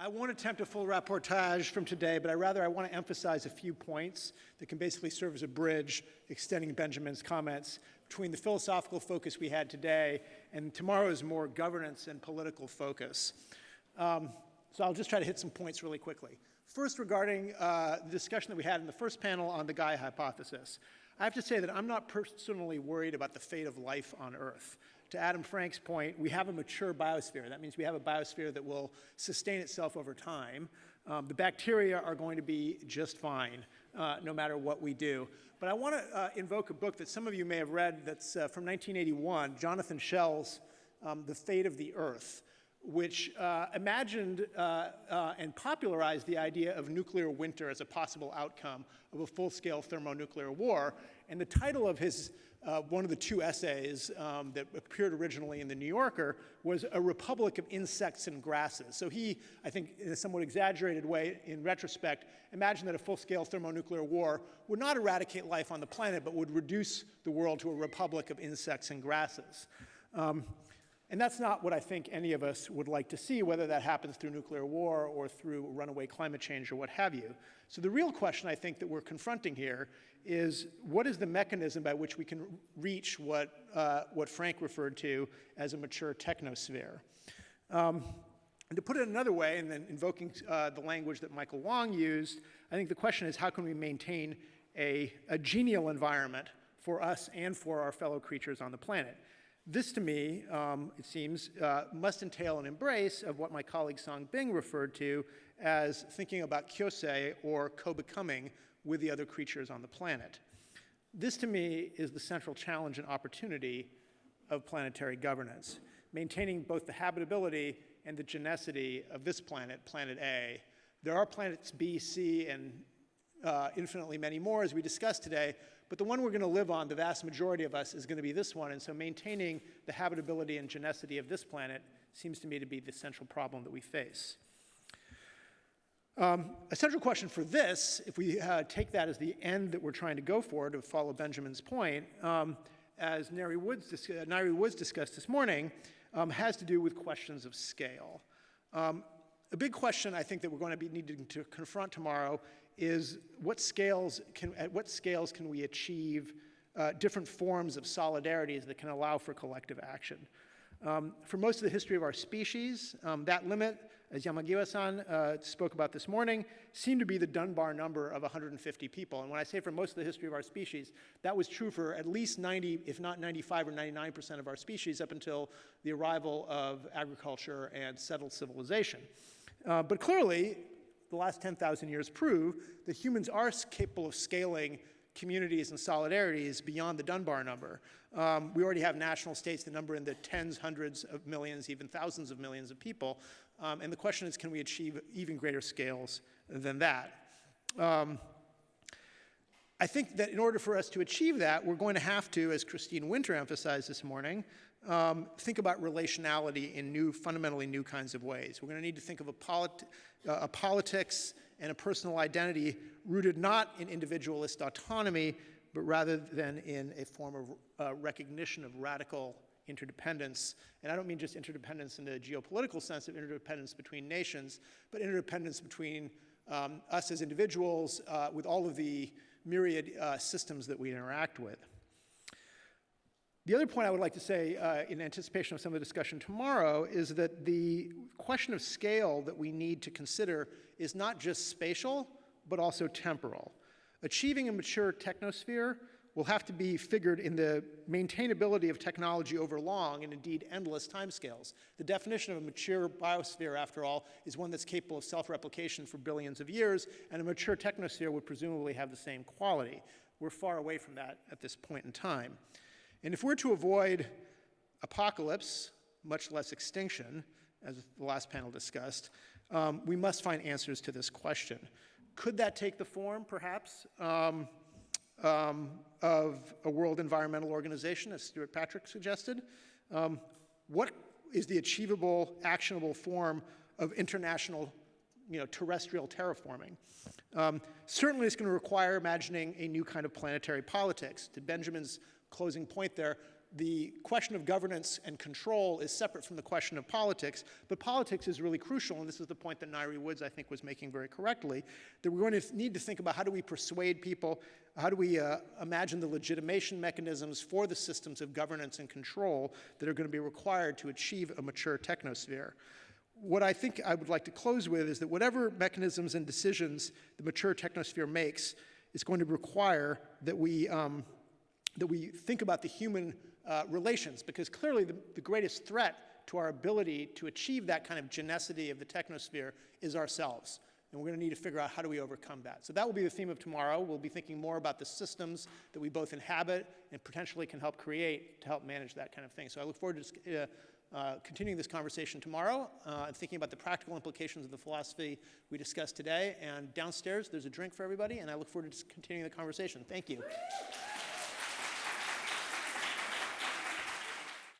I won't attempt a full rapportage from today, but I want to emphasize a few points that can basically serve as a bridge extending Benjamin's comments between the philosophical focus we had today and tomorrow's more governance and political focus. So I'll just try to hit some points really quickly. First, regarding the discussion that we had in the first panel on the Gaia hypothesis. I have to say that I'm not personally worried about the fate of life on Earth. To Adam Frank's point, we have a mature biosphere. That means we have a biosphere that will sustain itself over time. The bacteria are going to be just fine, no matter what we do. But I want to invoke a book that some of you may have read that's from 1981, Jonathan Schell's The Fate of the Earth, which imagined and popularized the idea of nuclear winter as a possible outcome of a full-scale thermonuclear war. And the title of his, one of the two essays that appeared originally in the New Yorker was A Republic of Insects and Grasses. So he, I think in a somewhat exaggerated way, in retrospect, imagined that a full-scale thermonuclear war would not eradicate life on the planet, but would reduce the world to a republic of insects and grasses. And that's not what I think any of us would like to see, whether that happens through nuclear war or through runaway climate change or what have you. So the real question I think that we're confronting here is what is the mechanism by which we can reach what Frank referred to as a mature technosphere? And to put it another way, and then invoking the language that Michael Wong used, I think the question is how can we maintain a genial environment for us and for our fellow creatures on the planet? This, to me, it seems, must entail an embrace of what my colleague Song Bing referred to as thinking about kyosei, or co-becoming, with the other creatures on the planet. This, to me, is the central challenge and opportunity of planetary governance, maintaining both the habitability and the genicity of this planet, Planet A. There are planets B, C, and infinitely many more, as we discussed today, but the one we're going to live on, the vast majority of us, is going to be this one, and so maintaining the habitability and genicity of this planet seems to me to be the central problem that we face. A central question for this, if we take that as the end that we're trying to go for, to follow Benjamin's point, as Neri Woods discussed this morning, has to do with questions of scale. A big question I think that we're going to be needing to confront tomorrow is at what scales can we achieve different forms of solidarities that can allow for collective action. For most of the history of our species, that limit, as Yamagiwa-san spoke about this morning, seemed to be the Dunbar number of 150 people. And when I say for most of the history of our species, that was true for at least 90, if not 95 or 99% of our species up until the arrival of agriculture and settled civilization. But clearly, the last 10,000 years prove that humans are capable of scaling communities and solidarities beyond the Dunbar number. We already have national states that number in the tens, hundreds of millions, even thousands of millions of people. And the question is, can we achieve even greater scales than that? I think that in order for us to achieve that, we're going to have to, as Christine Winter emphasized this morning, think about relationality in fundamentally new kinds of ways. We're going to need to think of a politics and a personal identity rooted not in individualist autonomy, but rather than in a form of recognition of radical interdependence. And I don't mean just interdependence in the geopolitical sense of interdependence between nations, but interdependence between us as individuals with all of the myriad systems that we interact with. The other point I would like to say in anticipation of some of the discussion tomorrow is that the question of scale that we need to consider is not just spatial, but also temporal. Achieving a mature technosphere will have to be figured in the maintainability of technology over long and indeed endless timescales. The definition of a mature biosphere, after all, is one that's capable of self-replication for billions of years, and a mature technosphere would presumably have the same quality. We're far away from that at this point in time. And if we're to avoid apocalypse, much less extinction, as the last panel discussed, we must find answers to this question. Could that take the form, perhaps, of a World Environmental Organization, as Stuart Patrick suggested? What is the achievable, actionable form of international, terrestrial terraforming? Certainly it's going to require imagining a new kind of planetary politics. To Benjamin's closing point there, the question of governance and control is separate from the question of politics, but politics is really crucial, and this is the point that Nairi Woods, I think, was making very correctly, that we're going to need to think about how do we persuade people, how do we imagine the legitimation mechanisms for the systems of governance and control that are going to be required to achieve a mature technosphere. What I think I would like to close with is that whatever mechanisms and decisions the mature technosphere makes is going to require that we think about the human relations, because clearly the greatest threat to our ability to achieve that kind of genicity of the technosphere is ourselves. And we're going to need to figure out how do we overcome that. So that will be the theme of tomorrow. We'll be thinking more about the systems that we both inhabit and potentially can help create to help manage that kind of thing. So I look forward to continuing this conversation tomorrow and thinking about the practical implications of the philosophy we discussed today. And downstairs, there's a drink for everybody, and I look forward to continuing the conversation. Thank you.